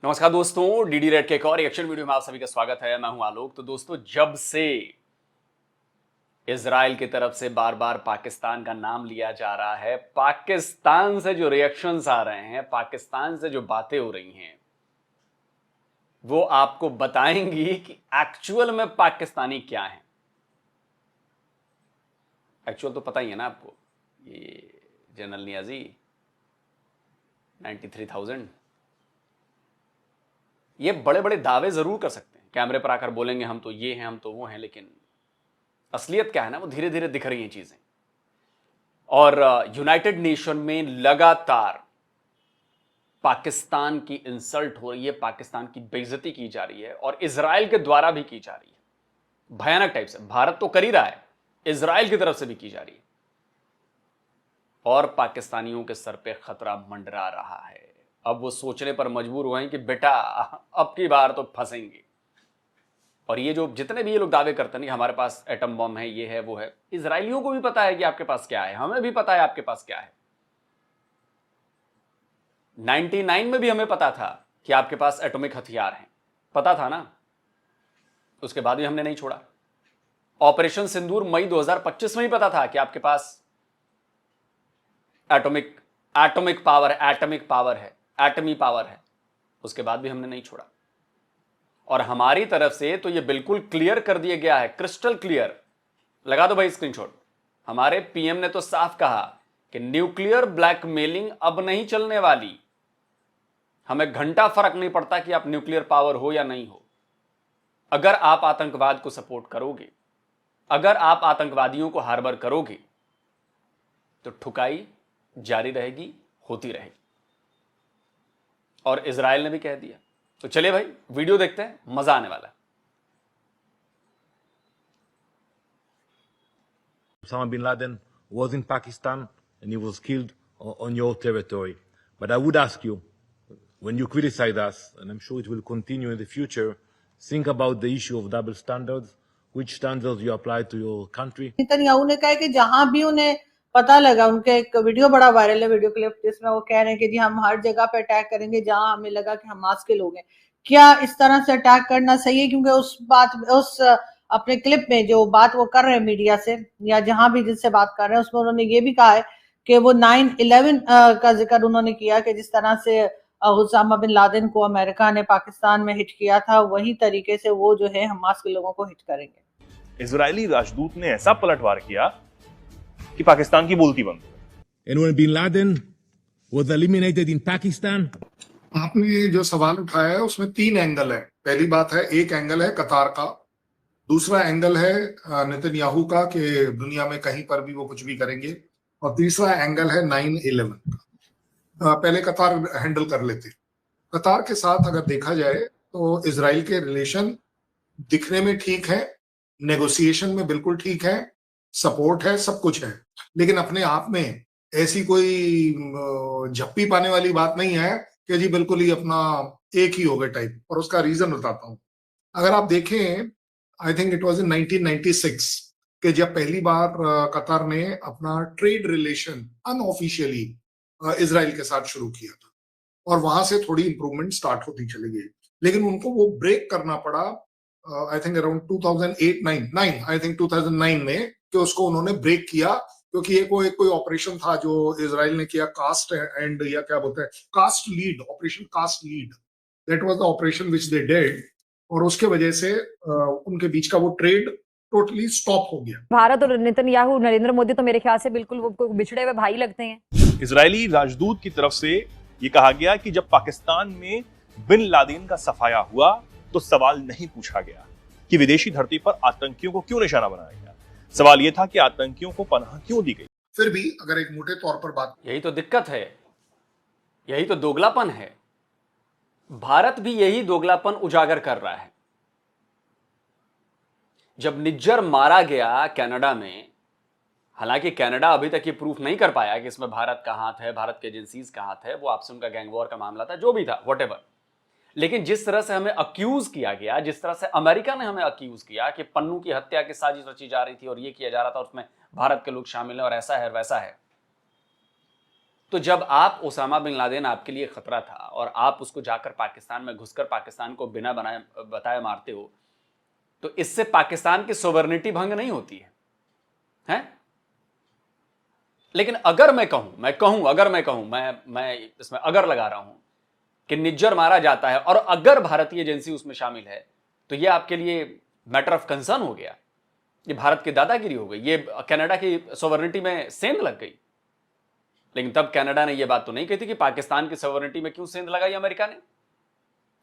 नमस्कार दोस्तों, DD red के एक और रिएक्शन वीडियो में आप सभी का स्वागत है। मैं हूं आलोक। तो दोस्तों, जब से इजराइल की तरफ से बार बार पाकिस्तान का नाम लिया जा रहा है, पाकिस्तान से जो रिएक्शंस आ रहे हैं, पाकिस्तान से जो बातें हो रही हैं, वो आपको बताएंगी कि एक्चुअल में पाकिस्तानी क्या है। एक्चुअल तो पता ही है ना आपको, ये जनरल नियाजी 93,000, ये बड़े बड़े दावे जरूर कर सकते हैं, कैमरे पर आकर बोलेंगे हम तो ये हैं, हम तो वो हैं, लेकिन असलियत क्या है ना, वो धीरे धीरे दिख रही हैं चीजें। और यूनाइटेड नेशन में लगातार पाकिस्तान की इंसल्ट हो रही है, पाकिस्तान की बेइज्जती की जा रही है, और इजराइल के द्वारा भी की जा रही है भयानक टाइप से। भारत तो कर ही रहा है, इजराइल की तरफ से भी की जा रही है, और पाकिस्तानियों के सर पे खतरा मंडरा रहा है। अब वो सोचने पर मजबूर हुए हैं कि बेटा अब की बार तो फंसेंगे। और ये जो जितने भी ये लोग दावे करते हैं कि हमारे पास एटम बम है, ये है, वो है, इजरायलियों को भी पता है कि आपके पास क्या है, हमें भी पता है आपके पास क्या है। 99 में भी हमें पता था कि आपके पास एटॉमिक हथियार हैं, पता था ना। उसके बाद भी हमने नहीं छोड़ा। ऑपरेशन सिंदूर मई 2025 में ही पता था कि आपके पास एटॉमिक पावर है, एटमी पावर है। उसके बाद भी हमने नहीं छोड़ा। और हमारी तरफ से तो ये बिल्कुल क्लियर कर दिया गया है, क्रिस्टल क्लियर। लगा दो भाई स्क्रीनशॉट। हमारे पीएम ने तो साफ कहा कि न्यूक्लियर ब्लैकमेलिंग अब नहीं चलने वाली। हमें घंटा फर्क नहीं पड़ता कि आप न्यूक्लियर पावर हो या नहीं हो। अगर आप आतंकवाद को सपोर्ट करोगे, अगर आप आतंकवादियों को हार्बर करोगे, तो ठुकाई जारी रहेगी, होती रहेगी। और इजराइल ने भी कह दिया। तो चलिए भाई वीडियो देखते हैं, मजा आने वाला है। Osama bin Laden was in Pakistan and he was killed on your territory. But I would ask you, when you criticize us, and I'm sure it will continue in the future, think about the issue of double standards, which standards you apply to your country. Netanyahu ने कहा कि जहां भी उन्हें पता लगा, उनका एक वीडियो बड़ा वायरल है, वीडियो क्लिप, जिसमें वो कह रहे हैं कि जी हम हर जगह पे अटैक करेंगे जहां हमें लगा कि हमास के लोग हैं। क्या इस तरह से अटैक करना सही है? क्योंकि उस अपने क्लिप में जो बात वो कर रहे हैं मीडिया से या जहां भी जिनसे बात कर रहे हैं, उसमें उन्होंने ये भी कहा है कि वो 9/11 का जिक्र उन्होंने किया कि जिस तरह से उसामा बिन लादेन को अमेरिका ने पाकिस्तान में हिट किया था, वही तरीके से वो जो है हमास के लोगों को हिट करेंगे। इजरायली राजदूत ने ऐसा पलटवार किया कि पाकिस्तान की बोलती बंद हो गई। And when bin Laden was eliminated in Pakistan, आपने जो सवाल उठाया है उसमें 3 एंगल है। पहली बात है, एक एंगल है कतार का, दूसरा एंगल है नेतन्याहू का कि दुनिया में कहीं पर भी वो कुछ भी करेंगे, और तीसरा एंगल है 9/11 का। पहले कतार हैंडल कर लेते। कतार के साथ अगर देखा जाए तो इजराइल के रिलेशन दिखने में ठीक है, नेगोशिएशन में बिल्कुल ठीक है, सपोर्ट है, सब कुछ है, लेकिन अपने आप में ऐसी कोई झप्पी पाने वाली बात नहीं है कि जी बिल्कुल ही अपना एक ही हो गए टाइप। और उसका रीजन बताता हूं। अगर आप देखें, I think it was in 1996 कि जब पहली बार कतार ने अपना ट्रेड रिलेशन अनऑफिशियली इजराइल के साथ शुरू किया था, और वहां से थोड़ी इंप्रूवमेंट स्टार्ट होती चली गई, लेकिन उनको वो ब्रेक करना पड़ा I think around 2008-9 I think 2009 में, कि उसको उन्होंने ब्रेक किया, क्योंकि ये कोई ऑपरेशन था जो इजराइल ने किया, कास्ट एंड या क्या बोलते हैं, cast lead operation, cast lead, that was the operation which they did, और उसके वजह से उनके बीच का वो ट्रेड टोटली स्टॉप हो गया। भारत और नेतन्याहू, नरेंद्र मोदी तो मेरे ख्याल से बिल्कुल वो बिछड़े हुए भाई लगते हैं। इजरायली राजदूत की तरफ से ये कहा गया कि जब पाकिस्तान में बिन लादेन का सफाया हुआ तो सवाल नहीं पूछा गया कि विदेशी धरती पर आतंकियों को क्यों निशाना बनाया गया। सवाल यह था कि आतंकियों को पनाह क्यों दी गई। फिर भी अगर एक मोटे तौर पर बात, यही तो दिक्कत है, यही तो दोगलापन है। भारत भी यही दोगलापन उजागर कर रहा है। जब निज्जर मारा गया कनाडा में, हालांकि कनाडा अभी तक ये प्रूफ नहीं कर पाया कि इसमें भारत का हाथ है, भारत के एजेंसीज का हाथ है, वो आपसे उनका गैंग वॉर का मामला था, जो भी था, व्हाटएवर। लेकिन जिस तरह से हमें अक्यूज किया गया, जिस तरह से अमेरिका ने हमें अक्यूज किया कि पन्नू की हत्या की साजिश रची जा रही थी और ये किया जा रहा था, उसमें भारत के लोग शामिल हैं और ऐसा है वैसा है, तो जब आप ओसामा बिन लादेन आपके लिए खतरा था और आप उसको जाकर पाकिस्तान में घुसकर पाकिस्तान को बिना बताए मारते हो, तो इससे पाकिस्तान की सोवरेनिटी भंग नहीं होती है? लेकिन अगर मैं कहूं, मैं इसमें अगर लगा रहा हूं कि निज्जर मारा जाता है और अगर भारतीय एजेंसी उसमें शामिल है, तो यह आपके लिए मैटर ऑफ कंसर्न हो गया, ये भारत की दादागिरी हो गई, ये कनाडा की सोवरेनिटी में सेंध लग गई। लेकिन तब कनाडा ने यह बात तो नहीं कही थी कि पाकिस्तान की सोवरेनिटी में क्यों सेंध लगाई अमेरिका ने?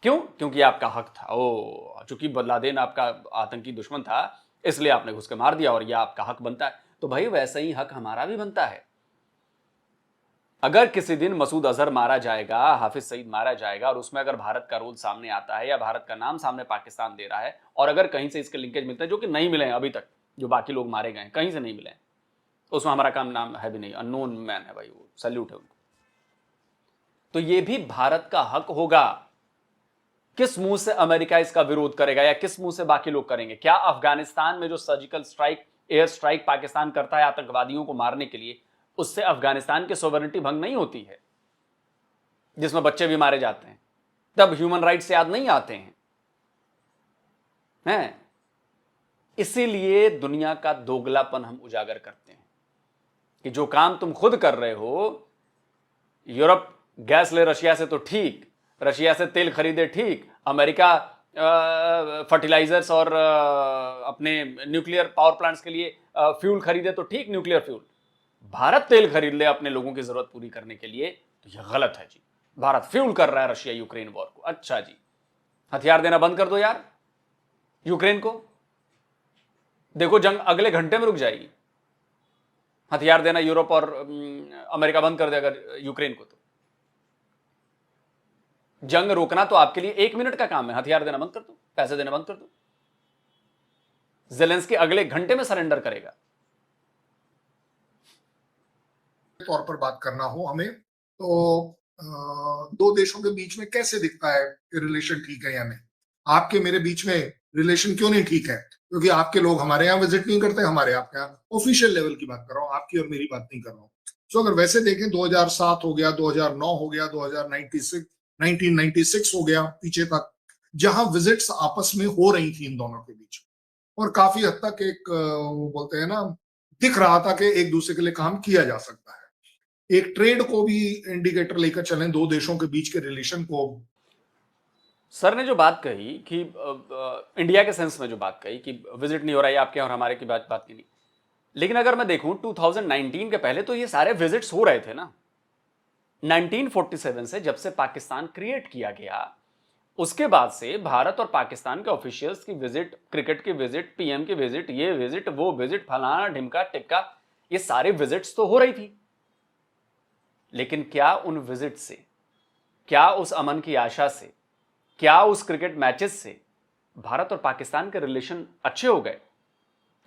क्यों? क्योंकि आपका हक था। चूंकि बिन लादेन आपका आतंकी दुश्मन था, इसलिए आपने घुस के मार दिया और यह आपका हक बनता है। तो भाई वैसा ही हक हमारा भी बनता है। अगर किसी दिन मसूद अजहर मारा जाएगा, हाफिज सईद मारा जाएगा और उसमें अगर भारत का रोल सामने आता है या भारत का नाम सामने पाकिस्तान दे रहा है, और अगर कहीं से इसके लिंकेज मिलते हैं, जो कि नहीं मिले हैं अभी तक, जो बाकी लोग मारे गए कहीं से नहीं मिले हैं, उसमें हमारा काम नाम है भी नहीं, अननोन मैन है भाई, वो सैल्यूट है उनको, तो ये भी भारत का हक होगा। किस मुंह से अमेरिका इसका विरोध करेगा या किस मुंह से बाकी लोग करेंगे? क्या अफगानिस्तान में जो surgical strike, air strike Pakistan करता है आतंकवादियों को मारने के लिए, उससे अफगानिस्तान की सोवरेनिटी भंग नहीं होती है, जिसमें बच्चे भी मारे जाते हैं? तब ह्यूमन राइट्स याद नहीं आते हैं? इसीलिए दुनिया का दोगलापन हम उजागर करते हैं कि जो काम तुम खुद कर रहे हो, यूरोप गैस ले रशिया से तो ठीक, रशिया से तेल खरीदे ठीक, अमेरिका फर्टिलाइजर्स और अपने न्यूक्लियर पावर प्लांट्स के लिए फ्यूल खरीदे तो ठीक, न्यूक्लियर फ्यूल, भारत तेल खरीद ले अपने लोगों की जरूरत पूरी करने के लिए, तो यह गलत है जी। भारत फ्यूल कर रहा है रशिया यूक्रेन वॉर को, अच्छा जी, हथियार देना बंद कर दो यार यूक्रेन को, देखो जंग अगले घंटे में रुक जाएगी। हथियार देना यूरोप और अमेरिका बंद कर दे अगर यूक्रेन को, तो जंग रोकना तो आपके लिए 1 मिनट का काम है, हथियार देना बंद कर दो, पैसे देना बंद कर दो। ज़ेलेंस्की अगले घंटे में सरेंडर करेगा। तौर पर बात करना हो हमें, तो दो देशों के बीच में कैसे दिखता है कि रिलेशन ठीक है या नहीं? आपके मेरे बीच में रिलेशन क्यों नहीं ठीक है? क्योंकि आपके लोग हमारे यहाँ विजिट नहीं करते, हमारे आपके यहाँ, ऑफिशियल लेवल की बात कर रहा हूँ, आपकी और मेरी बात नहीं कर रहा हूँ। सो अगर वैसे देखें, 2007 हो गया, 2009 हो गया, 1996 हो गया पीछे तक, जहां विजिट्स आपस में हो रही थी इन दोनों के बीच, और काफी हद तक एक वो बोलते हैं ना, दिख रहा था कि एक दूसरे के लिए काम किया जा सकता है। एक ट्रेड को भी इंडिकेटर लेकर चलें दो देशों के बीच के रिलेशन को। सर ने जो बात कही कि इंडिया के सेंस में जो बात कही कि विजिट नहीं हो रहा है आपके और हमारे की बात की नहीं, लेकिन अगर मैं देखूं 2019 के पहले तो ये सारे विजिट्स हो रहे थे ना। 1947 से जब से पाकिस्तान क्रिएट किया गया, उसके बाद से भारत और पाकिस्तान के ऑफिशियल्स की विजिट, क्रिकेट की विजिट, पीएम की विजिट, ये विजिट, वो विजिट, फलाना ढिमका टिक्का, ये सारे विजिट्स तो हो रही थी। लेकिन क्या उन विजिट से, क्या उस अमन की आशा से, क्या उस क्रिकेट मैचेस से भारत और पाकिस्तान के रिलेशन अच्छे हो गए?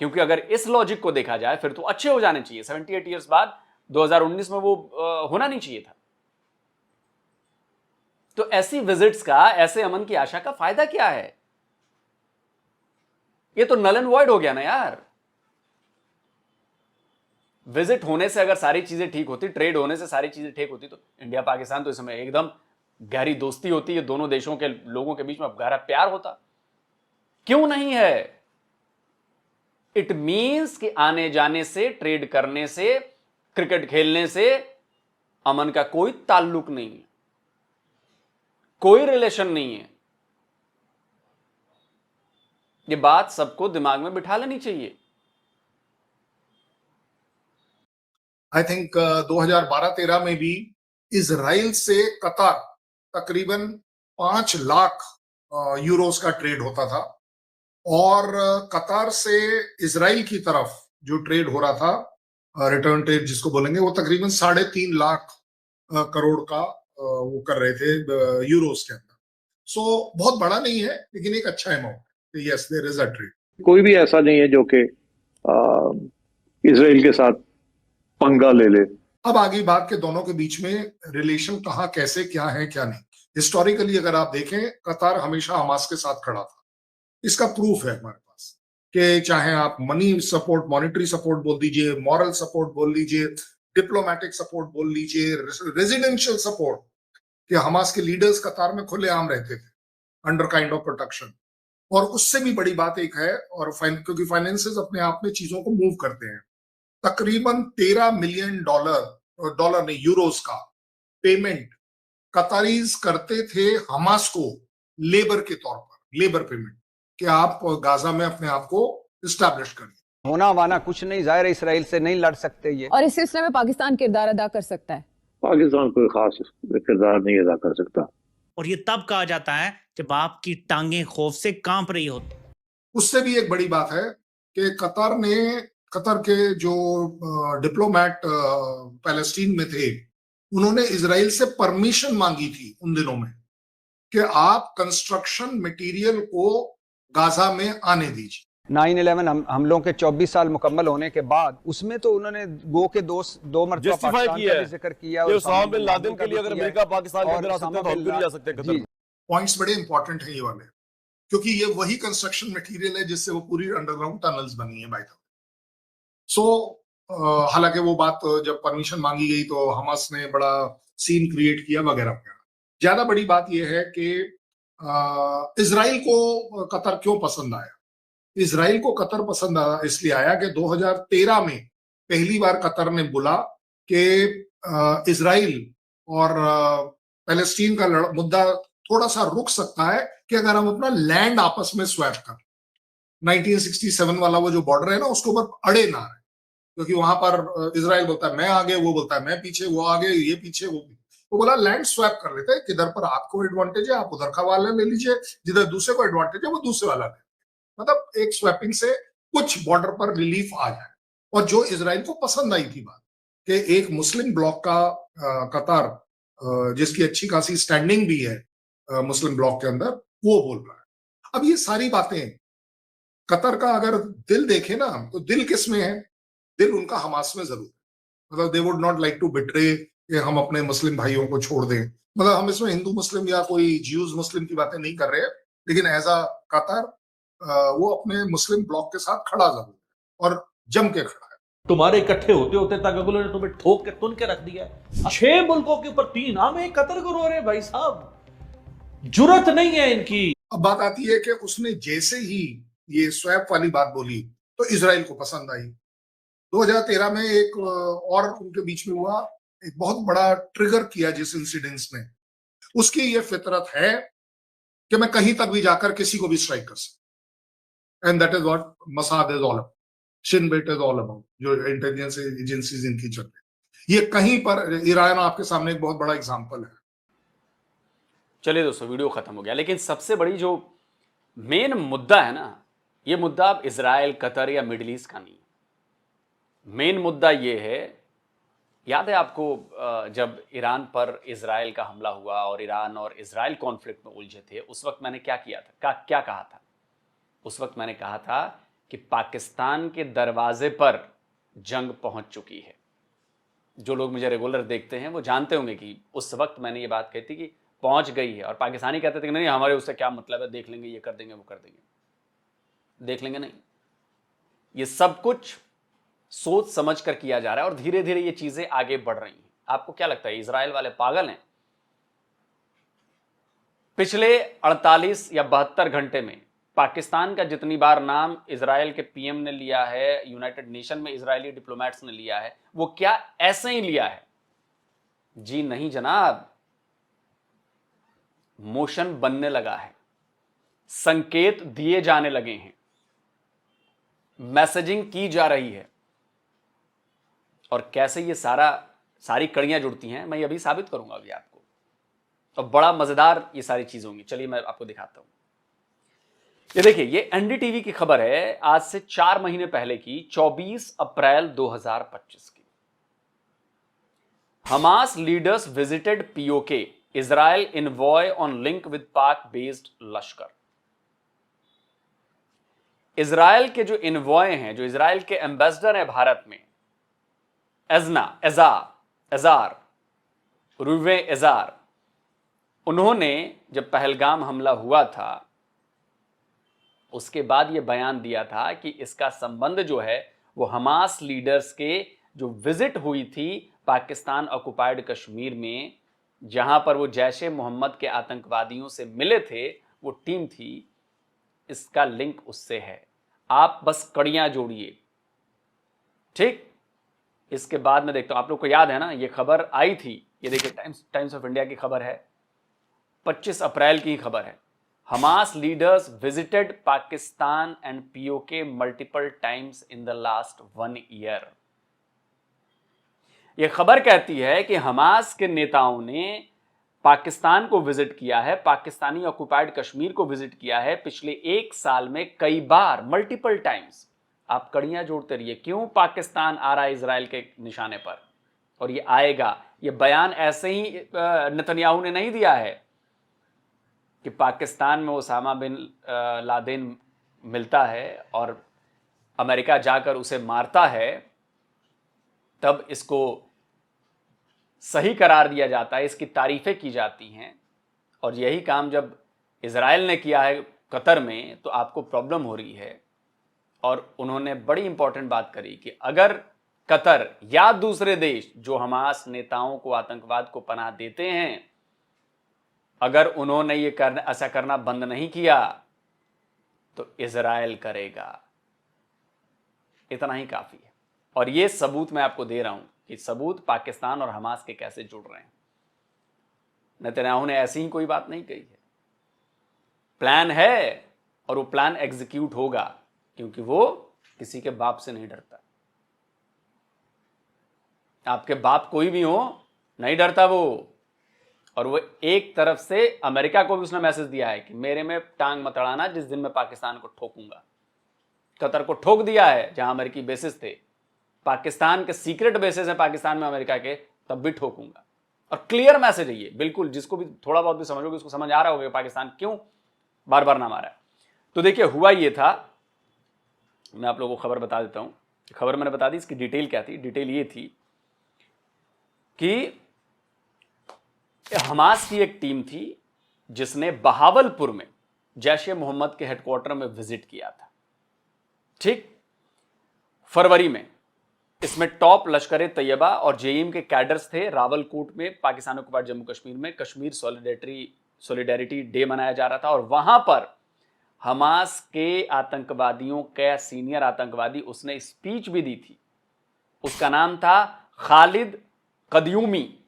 क्योंकि अगर इस लॉजिक को देखा जाए फिर तो अच्छे हो जाने चाहिए। 78 ईयर्स बाद 2019 में वो होना नहीं चाहिए था। तो ऐसी विजिट्स का, ऐसे अमन की आशा का फायदा क्या है? ये तो नल एंड वॉइड हो गया ना यार। विजिट होने से अगर सारी चीजें ठीक होती, ट्रेड होने से सारी चीजें ठीक होती, तो इंडिया पाकिस्तान तो इस समय एकदम गहरी दोस्ती होती है, दोनों देशों के लोगों के बीच में गहरा प्यार होता। क्यों नहीं है? इट मीन्स कि आने जाने से, ट्रेड करने से, क्रिकेट खेलने से अमन का कोई ताल्लुक नहीं है, कोई रिलेशन नहीं है। ये बात सबको दिमाग में बिठा लेनी चाहिए। आई थिंक 2012-13 में भी इजराइल से कतार तकरीबन 5 लाख यूरोस का ट्रेड होता था, और कतार से इजराइल की तरफ जो ट्रेड हो रहा था, रिटर्न ट्रेड जिसको बोलेंगे, वो तकरीबन 3.5 लाख करोड़ का वो कर रहे थे यूरोस के अंदर। सो बहुत बड़ा नहीं है, लेकिन एक अच्छा amount. Yes, there is a trade. कोई भी ऐसा नहीं है जो कि इजराइल के साथ पंगा ले ले। अब आगे बात के दोनों के बीच में रिलेशन कहाँ, कैसे, क्या है, क्या नहीं। हिस्टोरिकली अगर आप देखें, कतार हमेशा हमास के साथ खड़ा था। इसका प्रूफ है हमारे पास कि चाहे आप मनी सपोर्ट, मॉनेटरी सपोर्ट बोल दीजिए, मॉरल सपोर्ट बोल लीजिए, डिप्लोमेटिक सपोर्ट बोल लीजिए, रेजिडेंशियल सपोर्ट, कि हमास के लीडर्स कतार में खुलेआम रहते थे अंडर काइंड ऑफ प्रोटेक्शन। और उससे भी बड़ी बात एक है, और क्योंकि फाइनेंसेस अपने आप में चीजों को मूव करते हैं, तकरीबन $13 मिलियन, डॉलर नहीं यूरोस का पेमेंट कतारीज करते थे हमास को लेबर के तौर पर, लेबर पेमेंट, कि आप गाजा में अपने आप को इस्टेब्लिश करिए। होना वाना कुछ नहीं, जाहिर है इसराइल से नहीं लड़ सकते ये। और इस सिलसिले में पाकिस्तान किरदार अदा कर सकता है? पाकिस्तान कोई खास किरदार नहीं अदा कर सकता। और ये तब कहा जाता है जब आपकी टांगें खौफ से कांप रही होती। उससे भी एक बड़ी बात है कि कतर के जो डिप्लोमेट पैलेस्टीन में थे, उन्होंने इजराइल से परमिशन मांगी थी उन दिनों में कि आप कंस्ट्रक्शन मटेरियल को गाजा में आने दीजिए। 9/11 हमलों के 24 साल मुकम्मल होने के बाद उसमें तो उन्होंने गो के दो मरतबा पाकिस्तान का भी जिक्र किया। ये उसामा बिन लादेन के लिए अगर अमेरिका पाकिस्तान के अंदर आ सकते हैं तो हम भी नहीं जा सकते कतर। पॉइंट्स बड़े इंपॉर्टेंट हैं ये वाले, क्योंकि ये वही कंस्ट्रक्शन मटेरियल है जिससे वो पूरी अंडरग्राउंड टनल्स बनी है बाय द वे। सो हालांकि वो बात जब परमिशन मांगी गई तो हमास ने बड़ा सीन क्रिएट किया वगैरह वगैरह। ज्यादा बड़ी बात यह है कि इजराइल को कतर क्यों पसंद आया। इजराइल को कतर पसंद इसलिए आया कि 2013 में पहली बार कतर ने बोला कि इजराइल और पैलेस्टीन का मुद्दा थोड़ा सा रुक सकता है कि अगर हम अपना लैंड आपस में स्वैप कर, 1967 वाला वो जो बॉर्डर है ना, उसके ऊपर अड़े ना रहे, क्योंकि वहां पर इजराइल बोलता है मैं आगे, वो बोलता है मैं पीछे, वो आगे ये पीछे वो पीछे। वो बोला लैंड स्वैप कर लेते हैं, किधर पर आपको एडवांटेज है आप उधर का वाला ले लीजिए, जिधर दूसरे को एडवांटेज है वो दूसरे वाला ले, मतलब एक स्वैपिंग से कुछ बॉर्डर पर रिलीफ आ जाए। और जो इजराइल को पसंद आई थी बात कि एक मुस्लिम ब्लॉक का कतर, जिसकी अच्छी खासी स्टैंडिंग भी है मुस्लिम ब्लॉक के अंदर, वो बोल रहा है। अब ये सारी बातें कतर का अगर दिल देखे ना, तो दिल किस में है? दिल उनका हमास में जरूर है। मतलब they would not like to betray कि हम अपने मुस्लिम भाइयों को छोड़ दें। मतलब हम इसमें हिंदू मुस्लिम या कोई ज्यूज मुस्लिम की बातें नहीं कर रहे हैं, लेकिन एज अ कतर वो अपने मुस्लिम ब्लॉक के साथ खड़ा जरूर है और जम के खड़ा है। तुम्हारे इकट्ठे होते होते ताकगुल ने तुम्हें ठोक के तुन के रख दिया है। 6 मुल्कों के ऊपर 3 नाम है, कतर को रो रहे भाई साहब, जुर्रत नहीं है इनकी। अब बात आती है कि उसने जैसे ही ये स्वैप वाली बात बोली तो इजराइल को पसंद आई। 2013 में एक और उनके बीच में हुआ, एक बहुत बड़ा ट्रिगर किया जिस इंसिडेंस ने, उसकी ये फितरत है कि मैं कहीं तक भी जाकर किसी को भी स्ट्राइक कर सकता। And that is what Mossad is all about, Shin Bet is all about, जो इंटेलिजेंस एजेंसीज इनकी चल रही। ये कहीं पर ईरान आपके सामने एक बहुत बड़ा एग्जांपल है। चलिए दोस्तों, वीडियो खत्म हो गया, लेकिन सबसे बड़ी जो मेन मुद्दा है ना, ये मुद्दा अब इजराइल, कतर या मिडिल ईस्ट का नहीं। मेन मुद्दा ये है, याद है आपको जब ईरान पर इजराइल का हमला हुआ और ईरान और इजराइल कॉन्फ्लिक्ट में उलझे थे, उस वक्त मैंने क्या किया था, क्या कहा था? उस वक्त मैंने कहा था कि पाकिस्तान के दरवाजे पर जंग पहुंच चुकी है। जो लोग मुझे रेगुलर देखते हैं वो जानते होंगे कि उस वक्त मैंने ये बात कही थी कि पहुंच गई है, और पाकिस्तानी कहते थे कि नहीं हमारे उससे क्या मतलब है, देख लेंगे, ये कर देंगे, वो कर देंगे। देख लेंगे नहीं, ये सब कुछ सोच समझ कर किया जा रहा है और धीरे धीरे ये चीजें आगे बढ़ रही हैं। आपको क्या लगता है इजराइल वाले पागल हैं? पिछले 48 या 72 घंटे में पाकिस्तान का जितनी बार नाम इजराइल के पीएम ने लिया है, यूनाइटेड नेशन में इजरायली डिप्लोमेट्स ने लिया है, वो क्या ऐसे ही लिया है? जी नहीं जनाब, मोशन बनने लगा है, संकेत दिए जाने लगे हैं, मैसेजिंग की जा रही है। और कैसे ये सारी कड़ियां जुड़ती हैं, मैं ये अभी साबित करूंगा अभी आपको, और बड़ा मजेदार ये सारी चीजें होंगी। चलिए मैं आपको दिखाता हूं। ये देखिए, ये एनडीटीवी की खबर है आज से 4 महीने पहले की, 24 अप्रैल 2025 की। Hamas leaders visited PoK, Israel envoy on link with पाक बेस्ड लश्कर। इजराइल के जो इनवॉय हैं, जो इजराइल के एम्बेसडर हैं भारत में, एजार रुवे एजार, उन्होंने जब पहलगाम हमला हुआ था उसके बाद यह बयान दिया था कि इसका संबंध जो है वो हमास लीडर्स के जो विजिट हुई थी पाकिस्तान ऑक्युपाइड कश्मीर में, जहां पर वो जैश-ए मोहम्मद के आतंकवादियों से मिले थे, वो टीम थी, इसका लिंक उससे है। आप बस कड़ियां जोड़िए, ठीक। इसके बाद में देखता हूं, आप लोग को याद है ना, ये खबर आई थी, ये देखिए टाइम्स ऑफ इंडिया की खबर है, 25 अप्रैल की खबर है। Hamas leaders visited Pakistan and PoK multiple times in the last 1 year. यह खबर कहती है कि हमास के नेताओं ने पाकिस्तान को विजिट किया है, पाकिस्तानी ऑक्युपाइड कश्मीर को विजिट किया है पिछले 1 साल में कई बार, मल्टीपल टाइम्स। आप कड़ियां जोड़ते रहिए, क्यों पाकिस्तान आ रहा है इजराइल के निशाने पर, और ये आएगा। ये बयान ऐसे ही नेतन्याहू ने नहीं दिया है कि पाकिस्तान में ओसामा बिन लादेन मिलता है और अमेरिका जाकर उसे मारता है, तब इसको सही करार दिया जाता है, इसकी तारीफें की जाती हैं। और यही काम जब इजराइल ने किया है कतर में, तो आपको प्रॉब्लम हो रही है। और उन्होंने बड़ी इंपॉर्टेंट बात करी कि अगर कतर या दूसरे देश जो हमास नेताओं को, आतंकवाद को पनाह देते हैं, अगर उन्होंने ये ऐसा करना बंद नहीं किया तो इजराइल करेगा। इतना ही काफी है। और ये सबूत मैं आपको दे रहा हूं कि सबूत पाकिस्तान और हमास के कैसे जुड़ रहे हैं। नेतन्याहू ने ऐसी ही कोई बात नहीं कही है। प्लान है और वो प्लान एग्जीक्यूट होगा, क्योंकि वो किसी के बाप से नहीं डरता। आपके बाप कोई भी हो, नहीं डरता वो। और वो एक तरफ से अमेरिका को भी उसने मैसेज दिया है कि मेरे में टांग मत अड़ाना, जिस दिन मैं पाकिस्तान को ठोकूंगा। कतर को ठोक दिया है जहां अमेरिकी बेसिस थे, पाकिस्तान के सीक्रेट बेसिस है पाकिस्तान में अमेरिका के, तब भी ठोकूंगा। और क्लियर मैसेज है ये, बिल्कुल। जिसको भी थोड़ा बहुत भी समझोगे उसको समझ आ रहा होगा पाकिस्तान क्यों बार बार ना मारा है। तो देखिए, हुआ ये था, मैं आप लोगों को खबर बता देता हूं। खबर मैंने बता दी, इसकी डिटेल क्या थी। डिटेल ये थी कि हमास की एक टीम थी जिसने बहावलपुर में जैश-ए मोहम्मद के हेडक्वार्टर में विजिट किया था, ठीक, फरवरी में। इसमें टॉप लश्कर तैयबा और जेएम के कैडर्स थे। रावलकोट में, पाकिस्तान ऑक्युपाइड जम्मू कश्मीर में, कश्मीर सॉलिडेरिटी डे मनाया जा रहा था। और वहां पर हमास के आतंकवादियों का सीनियर आतंकवादी, उसने स्पीच भी दी थी। उसका नाम था खालिद कदयूमी,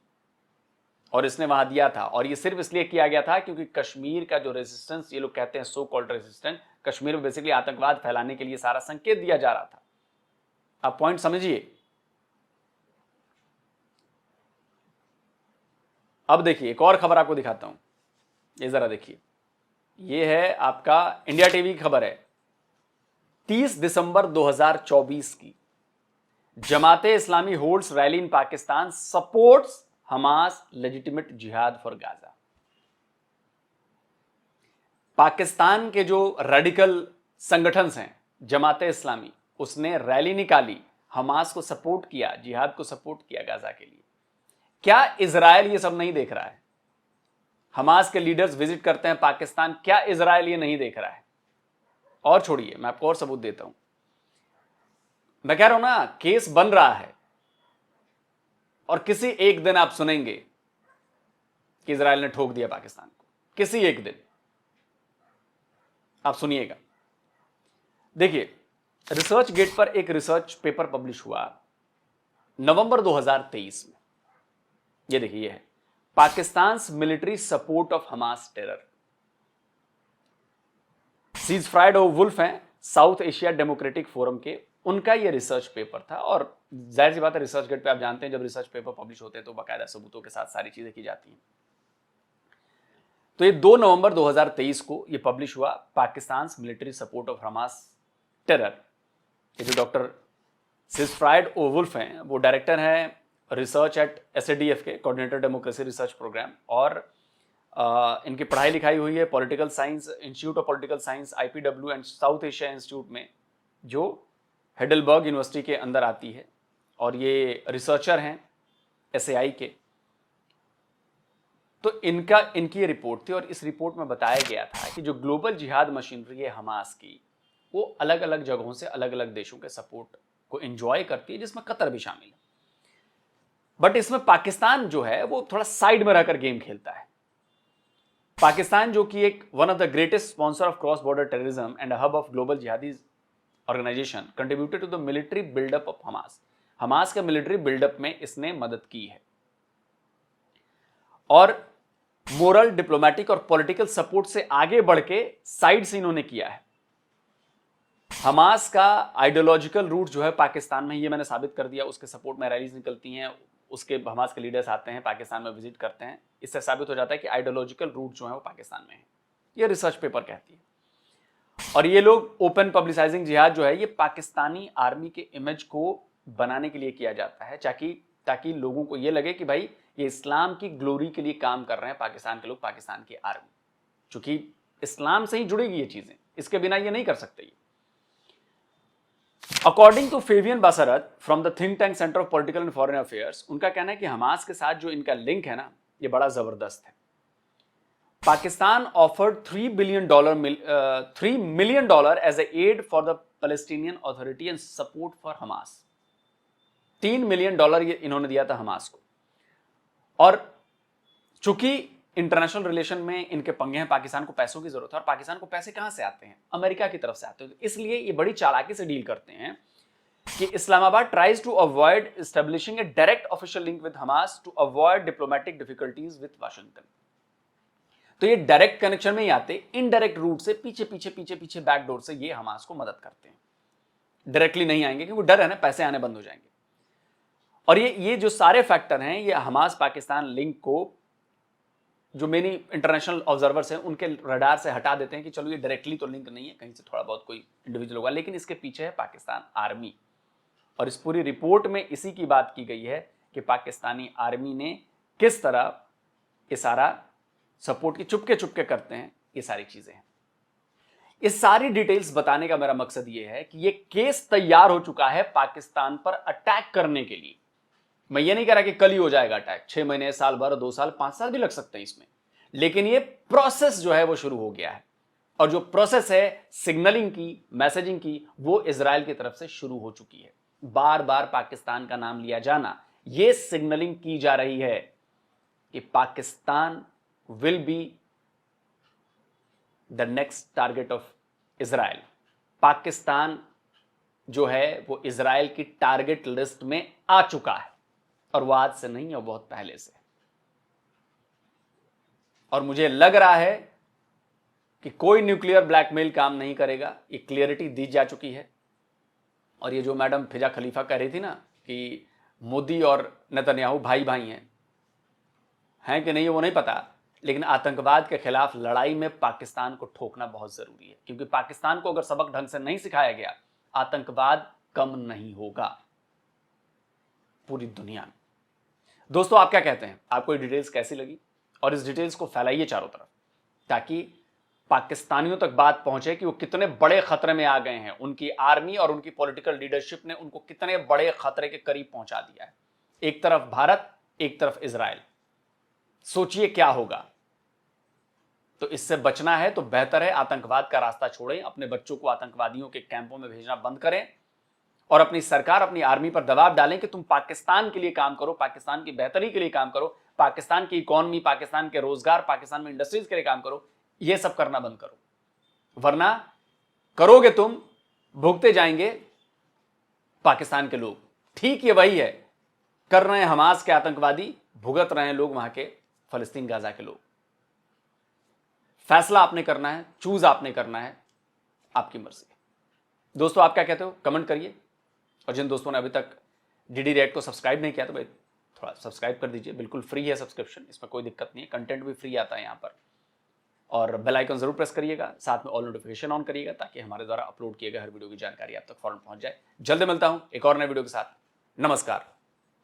और इसने वहां दिया था। और ये सिर्फ इसलिए किया गया था क्योंकि कश्मीर का जो रेजिस्टेंस, ये लोग कहते हैं सो कॉल्ड रेजिस्टेंस, कश्मीर में बेसिकली आतंकवाद फैलाने के लिए सारा संकेत दिया जा रहा था। आप पॉइंट समझिए। अब देखिए, एक और खबर आपको दिखाता हूं, ये जरा देखिए। ये है आपका इंडिया टीवी की खबर है, 30 दिसंबर 2024 की। Jamaat-e Islami holds rally in Pakistan, supports Hamas legitimate jihad for Gaza. Pakistan के जो रेडिकल संगठन हैं, जमाते इस्लामी, उसने रैली निकाली, हमास को सपोर्ट किया, जिहाद को सपोर्ट किया गाजा के लिए। क्या इजराइल ये सब नहीं देख रहा है? हमास के लीडर्स विजिट करते हैं पाकिस्तान, क्या इजराइल ये नहीं देख रहा है? और छोड़िए, मैं आपको और सबूत देता हूं। मैं कह रहा हूं ना, केस बन रहा है, और किसी एक दिन आप सुनेंगे कि इजराइल ने ठोक दिया पाकिस्तान को। किसी एक दिन आप सुनिएगा। देखिए, रिसर्च गेट पर एक रिसर्च पेपर पब्लिश हुआ नवंबर 2023 में। ये देखिए, ये है Pakistan military support of Hamas terror. Ceasefire wolf हैं, साउथ एशिया डेमोक्रेटिक फोरम के, उनका ये रिसर्च पेपर था। और जाहिर सी बात है, रिसर्च गेट पे आप जानते हैं जब रिसर्च पेपर पब्लिश होते हैं तो बाकायदा सबूतों के साथ सारी चीजें की जाती हैं। तो ये 2 नवंबर 2023 को ये पब्लिश हुआ, Pakistan military support of Hamas terror. ये जो डॉक्टर सीजफायर वुल्फ हैं, वो डायरेक्टर हैं रिसर्च एट SADF के, कोऑर्डिनेटर डेमोक्रेसी रिसर्च प्रोग्राम। और इनकी पढ़ाई लिखाई हुई है political science, institute of political science IPW and south Asia institute में, जो हेडलबर्ग यूनिवर्सिटी के अंदर आती है। और ये रिसर्चर हैं SAI के। तो इनकी ये रिपोर्ट थी, और इस रिपोर्ट में बताया गया था कि जो ग्लोबल जिहाद मशीनरी है हमास की, वो अलग अलग जगहों से अलग अलग देशों के सपोर्ट को एंजॉय करती है, जिसमें कतर भी शामिल है। बट इसमें पाकिस्तान जो है वो थोड़ा साइड में रहकर गेम खेलता है। पाकिस्तान जो कि एक one of the greatest sponsor of cross border terrorism and hub of global jihadi organisation contributed to the military buildup of Hamas. Hamas के मिलिट्री बिल्डअप में इसने मदद की है और मोरल, डिप्लोमेटिक और पॉलिटिकल सपोर्ट से आगे बढ़ के साइड से इन्होंने किया है। हमास का आइडियोलॉजिकल रूट जो है पाकिस्तान में, ये मैंने साबित कर दिया। उसके सपोर्ट में रैलीज निकलती हैं, उसके हमास के लीडर्स आते हैं पाकिस्तान में, विजिट करते हैं। इससे साबित हो जाता है कि आइडियोलॉजिकल रूट जो है वो पाकिस्तान में है। ये रिसर्च पेपर कहती है। और ये लोग ओपन पब्लिसाइजिंग जिहाद जो है ये पाकिस्तानी आर्मी के इमेज को बनाने के लिए किया जाता है, ताकि लोगों को ये लगे कि भाई ये इस्लाम की ग्लोरी के लिए काम कर रहे हैं पाकिस्तान के लोग, पाकिस्तान की आर्मी। चूंकि इस्लाम से ही जुड़ेगी ये चीजें, इसके बिना ये नहीं कर सकते। ये according to Fabian Basharat from the think tank centre of political and foreign affairs, उनका कहना है कि हमास के साथ जो इनका लिंक है ना, ये बड़ा जबरदस्त है। Pakistan offered $3 million as a aid for the Palestinian authority and support for Hamas. $3 million ये इन्होंने दिया था हमास को। और चूंकि इंटरनेशनल रिलेशन में इनके पंगे हैं, पाकिस्तान को पैसों की जरूरत है। और पाकिस्तान को पैसे कहां से आते हैं? अमेरिका की तरफ से आते हैं। इसलिए ये बड़ी चालाकी से डील करते हैं कि Islamabad tries to avoid establishing a direct official link with Hamas to avoid diplomatic difficulties with Washington. तो ये डायरेक्ट कनेक्शन में ही आते, इनडायरेक्ट रूट से पीछे बैकडोर से ये हमास को मदद करते हैं। डायरेक्टली नहीं आएंगे क्योंकि डर है ना, पैसे आने बंद हो जाएंगे। और ये जो सारे फैक्टर हैं, ये हमास पाकिस्तान लिंक को जो मेनी इंटरनेशनल ऑब्जर्वर्स हैं उनके रडार से हटा देते हैं कि चलो ये डायरेक्टली तो लिंक नहीं है, कहीं से थोड़ा बहुत कोई इंडिविजुअल होगा, लेकिन इसके पीछे है पाकिस्तान आर्मी। और इस पूरी रिपोर्ट में इसी की बात की गई है कि पाकिस्तानी आर्मी ने किस तरह ये सारा सपोर्ट की चुपके करते हैं, ये सारी चीजें हैं। इस सारी डिटेल्स बताने का मेरा मकसद ये है कि ये केस तैयार हो चुका है पाकिस्तान पर अटैक करने के लिए। मैं ये नहीं कह रहा कि कल ही हो जाएगा अटैक, 6 महीने, साल भर, 2 साल, 5 साल भी लग सकते हैं इसमें, लेकिन ये प्रोसेस जो है वो शुरू हो गया है। और जो प्रोसेस है सिग्नलिंग की, मैसेजिंग की, वो इजराइल की तरफ से शुरू हो चुकी है। बार बार पाकिस्तान का नाम लिया जाना, ये सिग्नलिंग की जा रही है कि Pakistan will be the next target of Israel. Pakistan जो है वो इजराइल की टारगेट लिस्ट में आ चुका है, और वो आज से नहीं है, बहुत पहले से। और मुझे लग रहा है कि कोई न्यूक्लियर ब्लैकमेल काम नहीं करेगा, ये क्लियरिटी दी जा चुकी है। और ये जो मैडम फिजा खलीफा कह रही थी ना कि मोदी और नेतन्याहू भाई भाई हैं कि नहीं वो नहीं पता, लेकिन आतंकवाद के खिलाफ लड़ाई में पाकिस्तान को ठोकना बहुत जरूरी है, क्योंकि पाकिस्तान को अगर सबक ढंग से नहीं सिखाया गया, आतंकवाद कम नहीं होगा पूरी दुनिया में। दोस्तों, आप क्या कहते हैं? आपको ये डिटेल्स कैसी लगी? और इस डिटेल्स को फैलाइए चारों तरफ, ताकि पाकिस्तानियों तक बात पहुंचे कि वो कितने बड़े खतरे में आ गए हैं। उनकी आर्मी और उनकी पॉलिटिकल लीडरशिप ने उनको कितने बड़े खतरे के करीब पहुंचा दिया है। एक तरफ भारत, एक तरफ इजराइल। सोचिए क्या होगा। तो इससे बचना है तो बेहतर है आतंकवाद का रास्ता छोड़ें, अपने बच्चों को आतंकवादियों के कैंपों में भेजना बंद करें, और अपनी सरकार, अपनी आर्मी पर दबाव डालें कि तुम पाकिस्तान के लिए काम करो, पाकिस्तान की बेहतरी के लिए काम करो, पाकिस्तान की इकोनॉमी, पाकिस्तान के रोजगार, पाकिस्तान में इंडस्ट्रीज के लिए काम करो। ये सब करना बंद करो, वरना करोगे तुम, भुगते जाएंगे पाकिस्तान के लोग। ठीक ये वही है कर रहे हैं हमास के आतंकवादी, भुगत रहे हैं लोग वहां के फलस्तीन, गाजा के लोग। फैसला आपने करना है, चूज आपने करना है, आपकी मर्जी। दोस्तों, आप क्या कहते हो? कमेंट करिए। और जिन दोस्तों ने अभी तक डीडी रेड को सब्सक्राइब नहीं किया तो भाई थोड़ा सब्सक्राइब कर दीजिए, बिल्कुल फ्री है सब्सक्रिप्शन, इसमें कोई दिक्कत नहीं है, कंटेंट भी फ्री आता है यहाँ पर। और बेल आइकन जरूर प्रेस करिएगा, साथ में ऑल नोटिफिकेशन ऑन करिएगा, ताकि हमारे द्वारा अपलोड किए गए हर वीडियो की जानकारी आप तक फौरन पहुंच जाए। जल्द मिलता हूं एक और नए वीडियो के साथ। नमस्कार,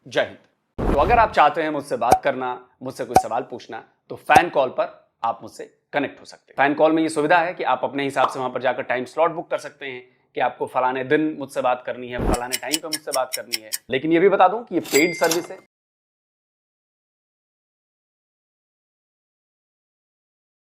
जय हिंद। तो अगर आप चाहते हैं मुझसे बात करना, मुझसे कोई सवाल पूछना, तो फैन कॉल पर आप मुझसे कनेक्ट हो सकते हैं। फैन कॉल में ये सुविधा है कि आप अपने हिसाब से वहां पर जाकर टाइम स्लॉट बुक कर सकते हैं कि आपको फलाने दिन मुझसे बात करनी है, फलाने टाइम पे मुझसे बात करनी है। लेकिन ये भी बता दूं कि ये पेड सर्विस है,